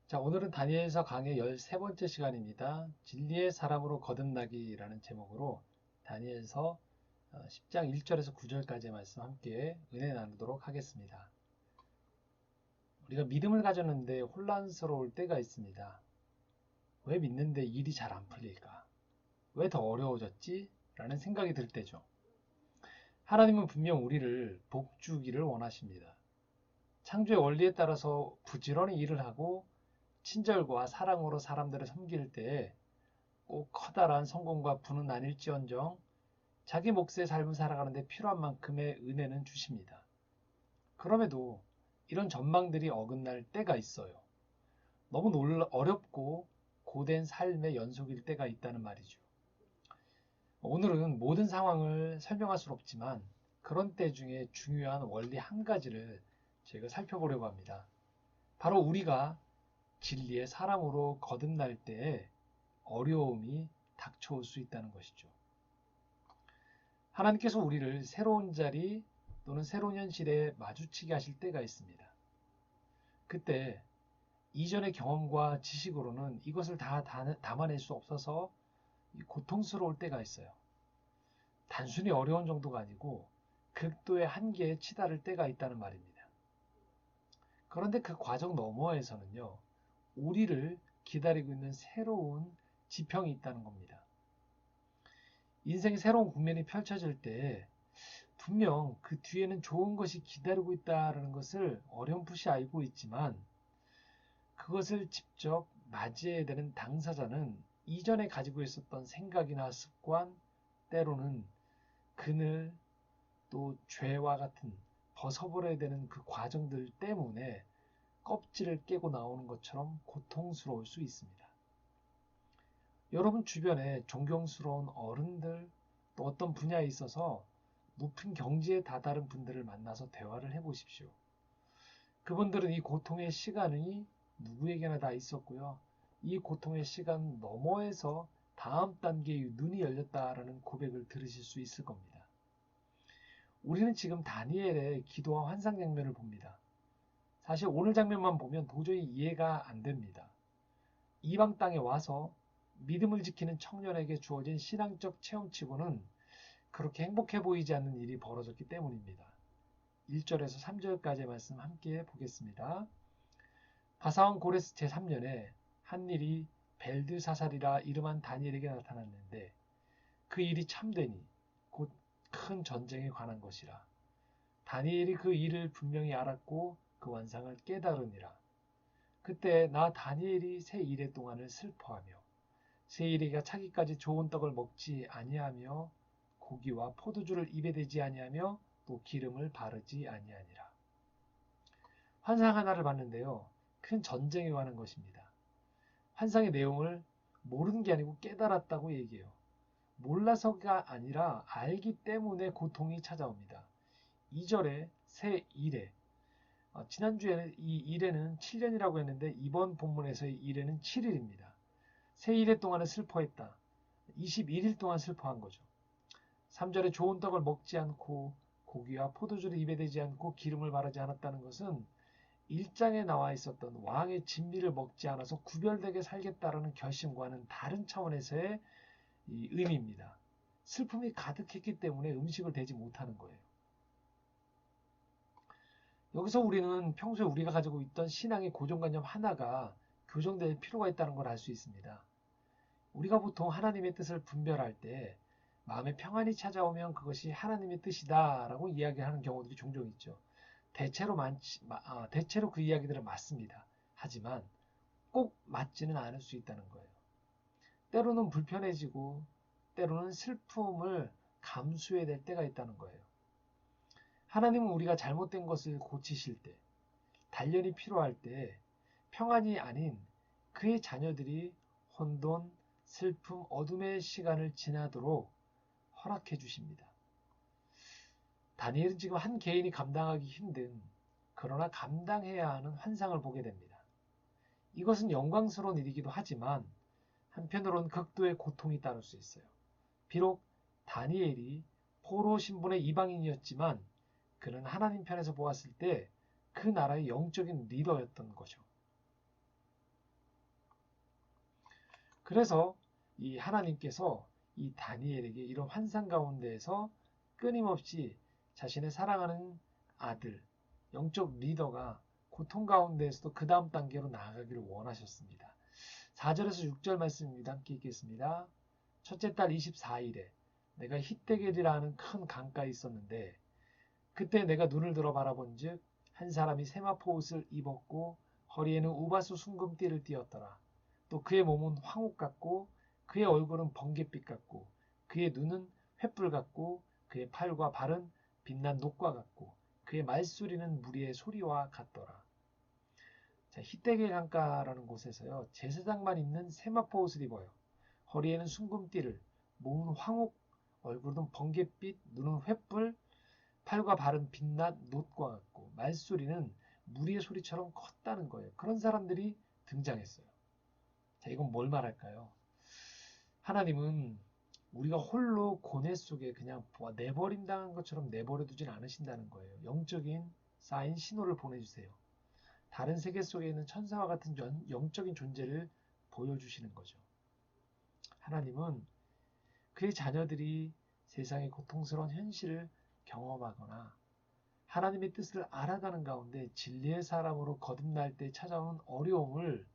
자, 오늘은 다니엘서 강의 13번째 시간입니다. 진리의 사람으로 거듭나기라는 제목으로 다니엘서 10장 1절에서 9절까지의 말씀 함께 은혜 나누도록 하겠습니다. 우리가 믿음을 가졌는데 혼란스러울 때가 있습니다. 왜 믿는데 일이 잘 안 풀릴까? 왜 더 어려워졌지? 라는 생각이 들 때죠. 하나님은 분명 우리를 복주기를 원하십니다. 창조의 원리에 따라서 부지런히 일을 하고 친절과 사랑으로 사람들을 섬길 때에 꼭 커다란 성공과 부는 아닐지언정 자기 몫의 삶을 살아가는데 필요한 만큼의 은혜는 주십니다. 그럼에도 이런 전망들이 어긋날 때가 있어요. 너무 어렵고 고된 삶의 연속일 때가 있다는 말이죠. 오늘은 모든 상황을 설명할 수 없지만 그런 때 중에 중요한 원리 한 가지를 저희가 살펴보려고 합니다. 바로 우리가 진리의 사람으로 거듭날 때에 어려움이 닥쳐올 수 있다는 것이죠. 하나님께서 우리를 새로운 자리 또는 새로운 현실에 마주치게 하실 때가 있습니다. 그때 이전의 경험과 지식으로는 이것을 다 담아낼 수 없어서 고통스러울 때가 있어요. 단순히 어려운 정도가 아니고 극도의 한계에 치달을 때가 있다는 말입니다. 그런데 그 과정 너머에서는요, 우리를 기다리고 있는 새로운 지평이 있다는 겁니다. 인생의 새로운 국면이 펼쳐질 때 분명 그 뒤에는 좋은 것이 기다리고 있다는 것을 어렴풋이 알고 있지만 그것을 직접 맞이해야 되는 당사자는 이전에 가지고 있었던 생각이나 습관, 때로는 그늘, 또 죄와 같은 벗어버려야 되는 그 과정들 때문에 껍질을 깨고 나오는 것처럼 고통스러울 수 있습니다. 여러분 주변에 존경스러운 어른들, 또 어떤 분야에 있어서 높은 경지에 다다른 분들을 만나서 대화를 해보십시오. 그분들은 이 고통의 시간이 누구에게나 다 있었고요. 이 고통의 시간 너머에서 다음 단계의 눈이 열렸다라는 고백을 들으실 수 있을 겁니다. 우리는 지금 다니엘의 기도와 환상 장면을 봅니다. 사실 오늘 장면만 보면 도저히 이해가 안 됩니다. 이방 땅에 와서 믿음을 지키는 청년에게 주어진 신앙적 체험치고는 그렇게 행복해 보이지 않는 일이 벌어졌기 때문입니다. 1절에서 3절까지의 말씀 함께 보겠습니다. 바사왕 고레스 제3년에 한 일이 벨드사살이라 이름한 다니엘에게 나타났는데 그 일이 참되니 곧 큰 전쟁에 관한 것이라. 다니엘이 그 일을 분명히 알았고 그 완상을 깨달으니라. 그때 나 다니엘이 새 이래 동안을 슬퍼하며 새 이래가 차기까지 좋은 떡을 먹지 아니하며 고기와 포도주를 입에 대지 아니하며 또 기름을 바르지 아니하니라. 환상 하나를 봤는데요. 큰 전쟁에 관한 것입니다. 환상의 내용을 모르는 게 아니고 깨달았다고 얘기해요. 몰라서가 아니라 알기 때문에 고통이 찾아옵니다. 2절에 새 이래. 지난주에는 이 이래는 7년이라고 했는데 이번 본문에서의 이래는 7일입니다. 새 이래 동안은 슬퍼했다. 21일 동안 슬퍼한 거죠. 3절에 좋은 떡을 먹지 않고 고기와 포도주를 입에 대지 않고 기름을 바르지 않았다는 것은 1장에 나와 있었던 왕의 진미를 먹지 않아서 구별되게 살겠다라는 결심과는 다른 차원에서의 의미입니다. 슬픔이 가득했기 때문에 음식을 대지 못하는 거예요. 여기서 우리는 평소에 우리가 가지고 있던 신앙의 고정관념 하나가 교정될 필요가 있다는 걸 알 수 있습니다. 우리가 보통 하나님의 뜻을 분별할 때 마음에 평안이 찾아오면 그것이 하나님의 뜻이다라고 이야기하는 경우들이 종종 있죠. 대체로 그 이야기들은 맞습니다. 하지만 꼭 맞지는 않을 수 있다는 거예요. 때로는 불편해지고 때로는 슬픔을 감수해야 될 때가 있다는 거예요. 하나님은 우리가 잘못된 것을 고치실 때, 단련이 필요할 때 평안이 아닌 그의 자녀들이 혼돈, 슬픔, 어둠의 시간을 지나도록 허락해 주십니다. 다니엘은 지금 한 개인이 감당하기 힘든 그러나 감당해야 하는 환상을 보게 됩니다. 이것은 영광스러운 일이기도 하지만 한편으로는 극도의 고통이 따를 수 있어요. 비록 다니엘이 포로 신분의 이방인이었지만 그는 하나님 편에서 보았을 때 그 나라의 영적인 리더였던 거죠. 그래서 이 하나님께서 이 다니엘에게 이런 환상 가운데에서 끊임없이 자신의 사랑하는 아들, 영적 리더가 고통 가운데에서도 그 다음 단계로 나아가기를 원하셨습니다. 4절에서 6절 말씀입니다. 함께 읽겠습니다. 첫째 달 24일에 내가 히데겔이라는 큰 강가에 있었는데 그때 내가 눈을 들어 바라본즉 한 사람이 세마포 옷을 입었고 허리에는 우바수 순금띠를 띠었더라. 또 그의 몸은 황옥 같고 그의 얼굴은 번갯빛 같고 그의 눈은 횃불 같고 그의 팔과 발은 빛난 녹과 같고 그의 말소리는 무리의 소리와 같더라. 자, 히데겔 강가라는 곳에서요. 제사장만 입는 세마포 옷을 입어요. 허리에는 순금띠를, 몸은 황옥, 얼굴은 번갯빛, 눈은 횃불, 팔과 발은 빛난 놋과 같고 말소리는 무리의 소리처럼 컸다는 거예요. 그런 사람들이 등장했어요. 자, 이건 뭘 말할까요? 하나님은 우리가 홀로 고뇌 속에 그냥 내버림당한 것처럼 내버려두진 않으신다는 거예요. 영적인 사인 신호를 보내주세요. 다른 세계 속에 있는 천사와 같은 영적인 존재를 보여주시는 거죠. 하나님은 그의 자녀들이 세상의 고통스러운 현실을 경험하거나 하나님의 뜻을 알아가는 가운데 진리의 사람으로 거듭날 때 찾아오는 어려움을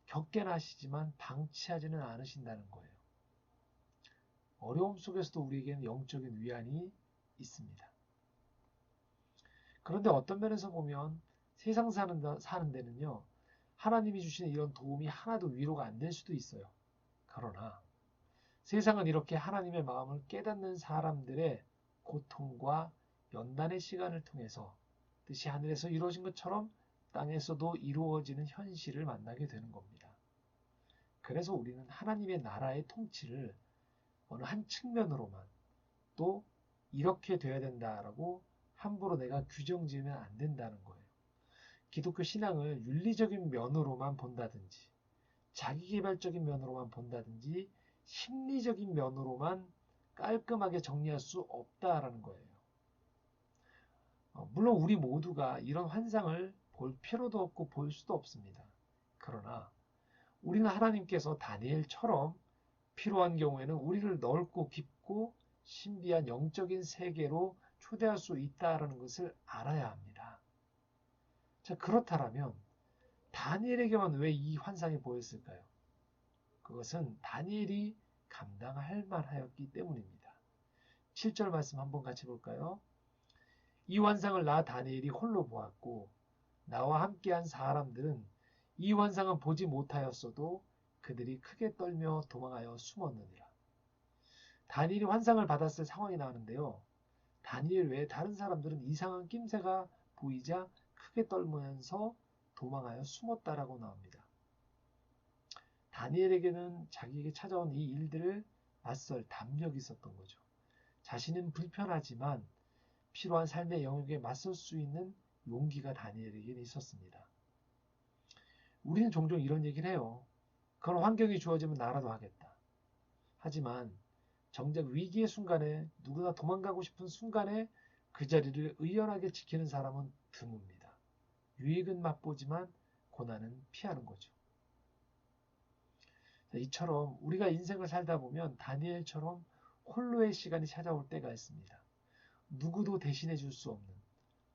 겪게나 하시지만 방치하지는 않으신다는 거예요. 어려움 속에서도 우리에게는 영적인 위안이 있습니다. 그런데 어떤 면에서 보면 세상 사는 데는요. 하나님이 주시는 이런 도움이 하나도 위로가 안 될 수도 있어요. 그러나 세상은 이렇게 하나님의 마음을 깨닫는 사람들의 고통과 연단의 시간을 통해서 뜻이 하늘에서 이루어진 것처럼 땅에서도 이루어지는 현실을 만나게 되는 겁니다. 그래서 우리는 하나님의 나라의 통치를 어느 한 측면으로만 또 이렇게 돼야 된다라고 함부로 내가 규정 지으면 안 된다는 거예요. 기독교 신앙을 윤리적인 면으로만 본다든지 자기계발적인 면으로만 본다든지 심리적인 면으로만 깔끔하게 정리할 수 없다라는 거예요. 물론 우리 모두가 이런 환상을 볼 필요도 없고 볼 수도 없습니다. 그러나 우리는 하나님께서 다니엘처럼 필요한 경우에는 우리를 넓고 깊고 신비한 영적인 세계로 초대할 수 있다는 것을 알아야 합니다. 자, 그렇다면 다니엘에게만 왜 이 환상이 보였을까요? 그것은 다니엘이 감당할 만하였기 때문입니다. 7절 말씀 한번 같이 볼까요? 이 환상을 나 다니엘이 홀로 보았고 나와 함께한 사람들은 이 환상은 보지 못하였어도 그들이 크게 떨며 도망하여 숨었느니라. 다니엘이 환상을 받았을 상황이 나오는데요. 다니엘 외에 다른 사람들은 이상한 낌새가 보이자 크게 떨면서 도망하여 숨었다라고 나옵니다. 다니엘에게는 자기에게 찾아온 이 일들을 맞설 담력이 있었던 거죠. 자신은 불편하지만 필요한 삶의 영역에 맞설 수 있는 용기가 다니엘에게는 있었습니다. 우리는 종종 이런 얘기를 해요. 그런 환경이 주어지면 나라도 하겠다. 하지만 정작 위기의 순간에 누구나 도망가고 싶은 순간에 그 자리를 의연하게 지키는 사람은 드뭅니다. 유익은 맛보지만 고난은 피하는 거죠. 이처럼 우리가 인생을 살다 보면 다니엘처럼 홀로의 시간이 찾아올 때가 있습니다. 누구도 대신해 줄 수 없는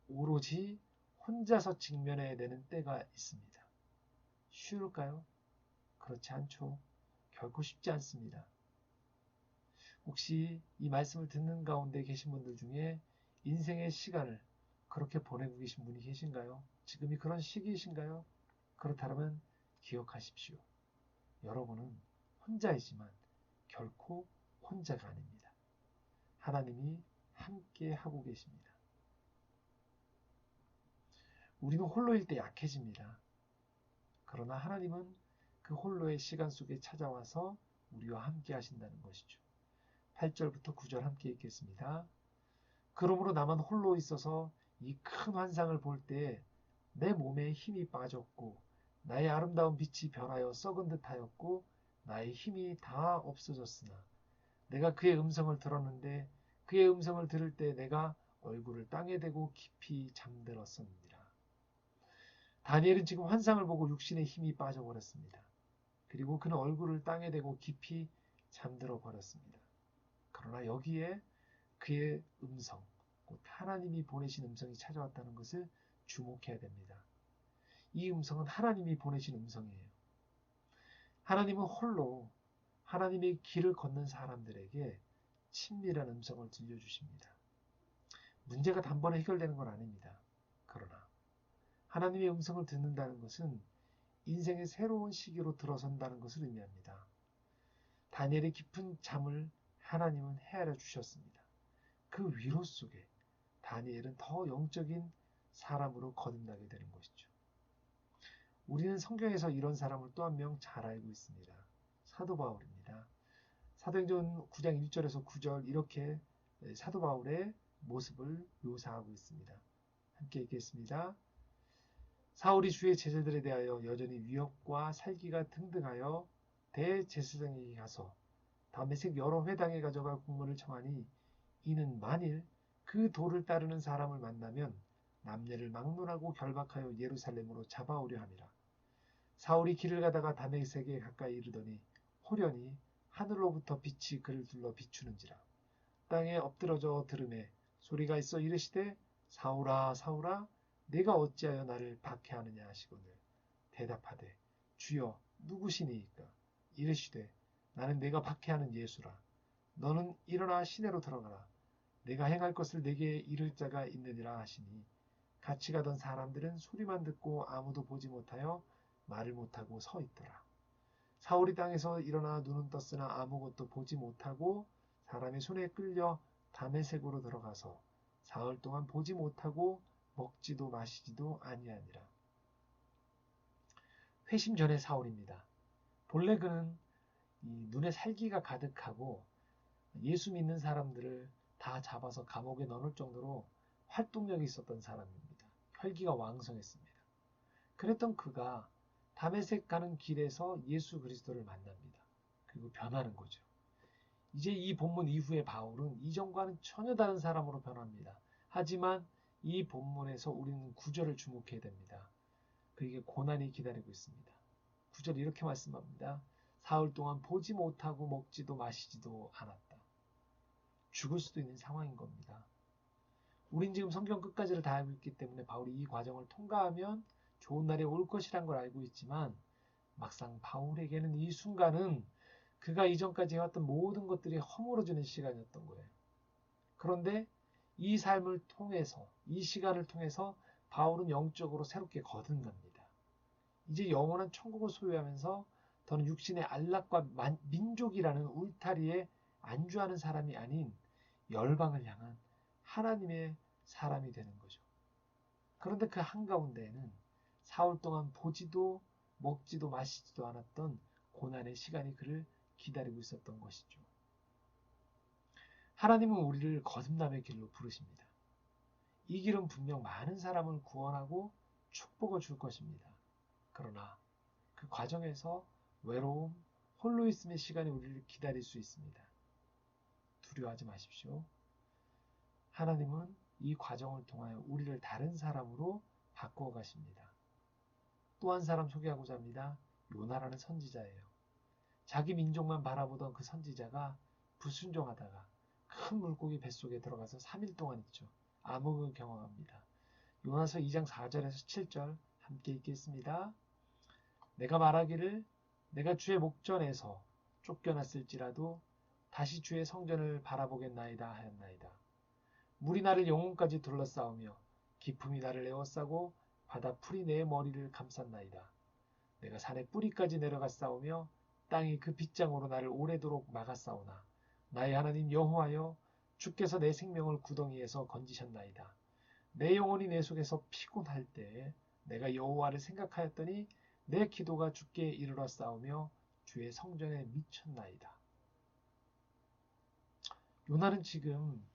오로지 혼자서 직면해야 되는 때가 있습니다. 쉬울까요? 그렇지 않죠. 결코 쉽지 않습니다. 혹시 이 말씀을 듣는 가운데 계신 분들 중에 인생의 시간을 그렇게 보내고 계신 분이 계신가요? 지금이 그런 시기이신가요? 그렇다면 기억하십시오. 여러분은 혼자이지만 결코 혼자가 아닙니다. 하나님이 함께 하고 계십니다. 우리는 홀로일 때 약해집니다. 그러나 하나님은 그 홀로의 시간 속에 찾아와서 우리와 함께 하신다는 것이죠. 8절부터 9절 함께 읽겠습니다. 그러므로 나만 홀로 있어서 이 큰 환상을 볼 때 내 몸에 힘이 빠졌고 나의 아름다운 빛이 변하여 썩은 듯하였고 나의 힘이 다 없어졌으나 내가 그의 음성을 들었는데 그의 음성을 들을 때 내가 얼굴을 땅에 대고 깊이 잠들었습니다. 다니엘은 지금 환상을 보고 육신의 힘이 빠져버렸습니다. 그리고 그는 얼굴을 땅에 대고 깊이 잠들어 버렸습니다. 그러나 여기에 그의 음성, 곧 하나님이 보내신 음성이 찾아왔다는 것을 주목해야 됩니다. 이 음성은 하나님이 보내신 음성이에요. 하나님은 홀로 하나님의 길을 걷는 사람들에게 친밀한 음성을 들려주십니다. 문제가 단번에 해결되는 건 아닙니다. 그러나 하나님의 음성을 듣는다는 것은 인생의 새로운 시기로 들어선다는 것을 의미합니다. 다니엘의 깊은 잠을 하나님은 헤아려 주셨습니다. 그 위로 속에 다니엘은 더 영적인 사람으로 거듭나게 되는 것이죠. 우리는 성경에서 이런 사람을 또 한 명 잘 알고 있습니다. 사도 바울입니다. 사도행전 9장 1절에서 9절 이렇게 사도 바울의 모습을 묘사하고 있습니다. 함께 읽겠습니다. 사울이 주의 제자들에 대하여 여전히 위협과 살기가 등등하여 대제사장에게 가서 다메섹 여러 회당에 가져갈 국문을 청하니 이는 만일 그 도를 따르는 사람을 만나면 남녀를 막론하고 결박하여 예루살렘으로 잡아오려 함이라. 사울이 길을 가다가 다메섹에 가까이 이르더니 호련히 하늘로부터 빛이 그를 둘러 비추는지라. 땅에 엎드러져 들음에 소리가 있어 이르시되 사울아 사울아 내가 어찌하여 나를 박해하느냐 하시거늘 대답하되 주여 누구시니이까. 이르시되 나는 내가 박해하는 예수라. 너는 일어나 시내로 들어가라. 내가 행할 것을 내게 이를 자가 있느니라 하시니 같이 가던 사람들은 소리만 듣고 아무도 보지 못하여 말을 못하고 서 있더라. 사울이 땅에서 일어나 눈은 떴으나 아무것도 보지 못하고 사람의 손에 끌려 다메섹으로 들어가서 사흘 동안 보지 못하고 먹지도 마시지도 아니하니라. 회심 전의 사울입니다. 본래 그는 눈에 살기가 가득하고 예수 믿는 사람들을 다 잡아서 감옥에 넣을 정도로 활동력이 있었던 사람입니다. 혈기가 왕성했습니다. 그랬던 그가 다메섹 가는 길에서 예수 그리스도를 만납니다. 그리고 변하는 거죠. 이제 이 본문 이후에 바울은 이전과는 전혀 다른 사람으로 변합니다. 하지만 이 본문에서 우리는 9절을 주목해야 됩니다. 그에게 고난이 기다리고 있습니다. 9절 이렇게 말씀합니다. 사흘 동안 보지 못하고 먹지도 마시지도 않았다. 죽을 수도 있는 상황인 겁니다. 우린 지금 성경 끝까지를 다 알고 있기 때문에 바울이 이 과정을 통과하면 좋은 날이 올 것이란 걸 알고 있지만 막상 바울에게는 이 순간은 그가 이전까지 해왔던 모든 것들이 허물어지는 시간이었던 거예요. 그런데 이 삶을 통해서 이 시간을 통해서 바울은 영적으로 새롭게 거듭납니다. 이제 영원한 천국을 소유하면서 더는 육신의 안락과 민족이라는 울타리에 안주하는 사람이 아닌 열방을 향한 하나님의 사람이 되는 거죠. 그런데 그 한가운데에는 사흘 동안 보지도 먹지도 마시지도 않았던 고난의 시간이 그를 기다리고 있었던 것이죠. 하나님은 우리를 거듭남의 길로 부르십니다. 이 길은 분명 많은 사람을 구원하고 축복을 줄 것입니다. 그러나 그 과정에서 외로움, 홀로 있음의 시간이 우리를 기다릴 수 있습니다. 두려워하지 마십시오. 하나님은 이 과정을 통하여 우리를 다른 사람으로 바꾸어 가십니다. 또 한 사람 소개하고자 합니다. 요나라는 선지자예요. 자기 민족만 바라보던 그 선지자가 불순종하다가 큰 물고기 뱃속에 들어가서 3일 동안 있죠. 암흑을 경험합니다. 요나서 2장 4절에서 7절 함께 읽겠습니다. 내가 말하기를 내가 주의 목전에서 쫓겨났을지라도 다시 주의 성전을 바라보겠나이다 하였나이다. 물이 나를 영혼까지 둘러싸우며 기품이 나를 에워싸고 바다 풀이 내 머리를 감쌌나이다. 내가 산의 뿌리까지 내려가 싸우며 땅이 그 빗장으로 나를 오래도록 막았사오나 나의 하나님 여호와여 주께서 내 생명을 구덩이에서 건지셨나이다. 내 영혼이 내 속에서 피곤할 때에 내가 여호와를 생각하였더니 내 기도가 주께 이르러 싸우며 주의 성전에 미쳤나이다. 요나는 지금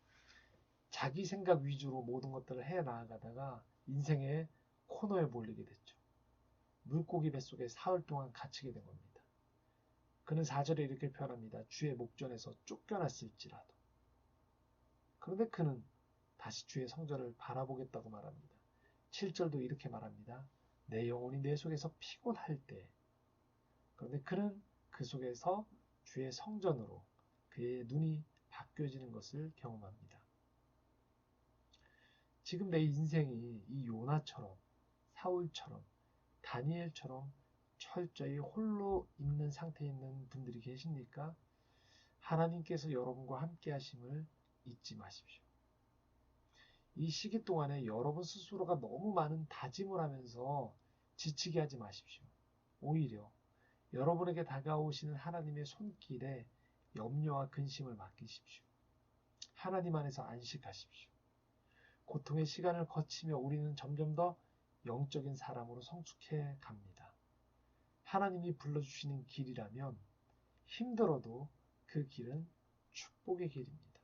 자기 생각 위주로 모든 것들을 해 나아가다가 인생의 코너에 몰리게 됐죠. 물고기 뱃속에 사흘 동안 갇히게 된 겁니다. 그는 4절에 이렇게 표현합니다. 주의 목전에서 쫓겨났을지라도. 그런데 그는 다시 주의 성전을 바라보겠다고 말합니다. 7절도 이렇게 말합니다. 내 영혼이 내 속에서 피곤할 때 그런데 그는 그 속에서 주의 성전으로 그의 눈이 바뀌어지는 것을 경험합니다. 지금 내 인생이 이 요나처럼, 사울처럼, 다니엘처럼 철저히 홀로 있는 상태에 있는 분들이 계십니까? 하나님께서 여러분과 함께 하심을 잊지 마십시오. 이 시기 동안에 여러분 스스로가 너무 많은 다짐을 하면서 지치게 하지 마십시오. 오히려 여러분에게 다가오시는 하나님의 손길에 염려와 근심을 맡기십시오. 하나님 안에서 안식하십시오. 고통의 시간을 거치며 우리는 점점 더 영적인 사람으로 성숙해 갑니다. 하나님이 불러주시는 길이라면 힘들어도 그 길은 축복의 길입니다.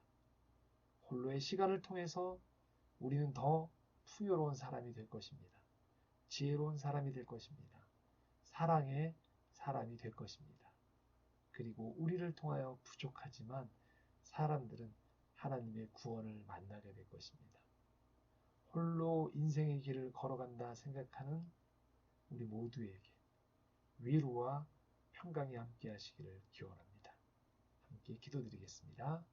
홀로의 시간을 통해서 우리는 더 풍요로운 사람이 될 것입니다. 지혜로운 사람이 될 것입니다. 사랑의 사람이 될 것입니다. 그리고 우리를 통하여 부족하지만 사람들은 하나님의 구원을 만나게 될 것입니다. 홀로 인생의 길을 걸어간다 생각하는 우리 모두에게 위로와 평강이 함께 하시기를 기원합니다. 함께 기도드리겠습니다.